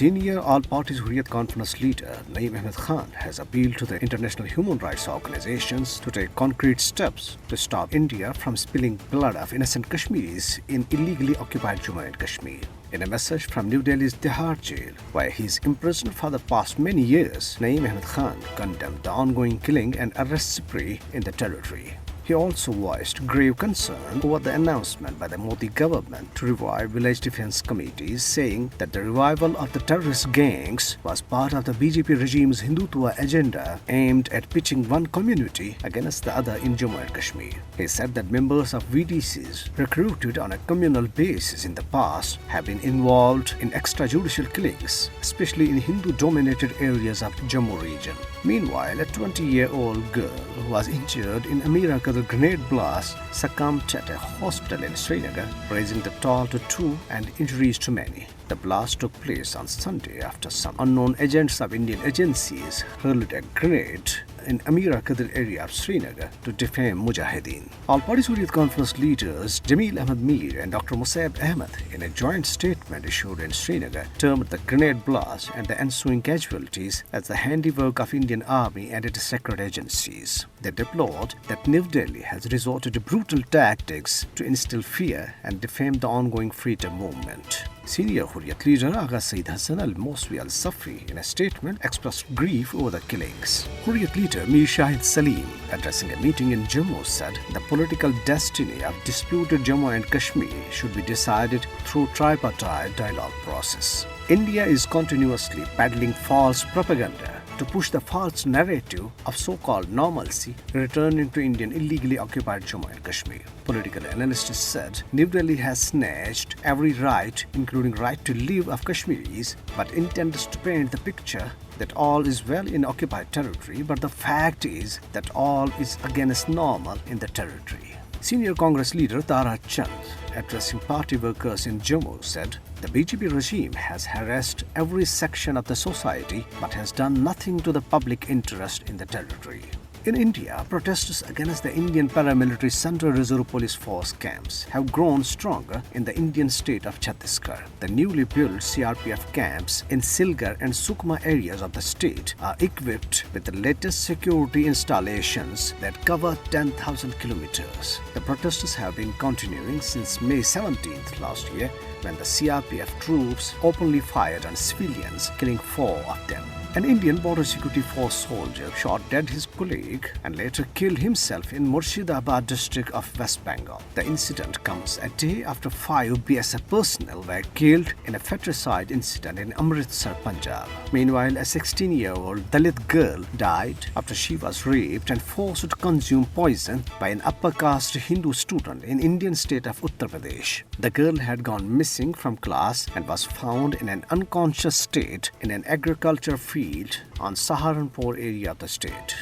Senior all-parties Hurriyat conference leader Nayeem Khan has appealed to the international human rights organizations to take concrete steps to stop India from spilling blood of innocent Kashmiris in illegally occupied Jammu and Kashmir. In a message from New Delhi's Tihar jail, where he is imprisoned for the past many years, Nayeem Khan condemned the ongoing killing and arrest spree in the territory. He also voiced grave concern over the announcement by the Modi government to revive village defense committees, saying that the revival of the terrorist gangs was part of the BJP regime's Hindutva agenda aimed at pitching one community against the other in Jammu and Kashmir. He said that members of VDCs recruited on a communal basis in the past have been involved in extrajudicial killings, especially in Hindu-dominated areas of Jammu region. Meanwhile, a 20-year-old girl who was injured in Amira grenade blast succumbed at a hospital in Srinagar, raising the toll to 2 and injuries to many. The blast took place on Sunday after some unknown agents of Indian agencies hurled a grenade in Amira Kadir area of Srinagar to defame Mujahideen. All-parties Hurriyat conference leaders Jamil Ahmad Mir and Dr. Musaib Ahmed, in a joint statement issued in Srinagar, termed the grenade blast and the ensuing casualties as the handiwork of Indian Army and its secret agencies. They deplored that New Delhi has resorted to brutal tactics to instill fear and defame the ongoing freedom movement. Senior Hurriyat leader Agha Saeed Hassan al-Moswi al-Safri, in a statement, expressed grief over the killings. Hurriyat leader Mir Shahid Salim, addressing a meeting in Jammu, said the political destiny of disputed Jammu and Kashmir should be decided through tripartite dialogue process. India is continuously peddling false propaganda to push the false narrative of so-called normalcy returning to Indian illegally occupied Jammu and Kashmir. Political analysts said New Delhi has snatched every right, including right to live, of Kashmiris, but intends to paint the picture that all is well in occupied territory, but the fact is that all is against normal in the territory. Senior Congress leader Tara Chand, addressing party workers in Jammu, said the BJP regime has harassed every section of the society but has done nothing to the public interest in the territory. In India, protests against the Indian paramilitary Central Reserve Police Force camps have grown stronger in the Indian state of Chhattisgarh. The newly built CRPF camps in Silgar and Sukma areas of the state are equipped with the latest security installations that cover 10,000 kilometers. The protests have been continuing since May 17th last year, when the CRPF troops openly fired on civilians, killing 4 of them. An Indian Border Security Force soldier shot dead his colleague and later killed himself in Murshidabad district of West Bengal. The incident comes a day after 5 BSF personnel were killed in a fratricide incident in Amritsar, Punjab. Meanwhile, a 16-year-old Dalit girl died after she was raped and forced to consume poison by an upper caste Hindu student in Indian state of Uttar Pradesh. The girl had gone missing from class and was found in an unconscious state in an agriculture field on Saharanpur area of the state.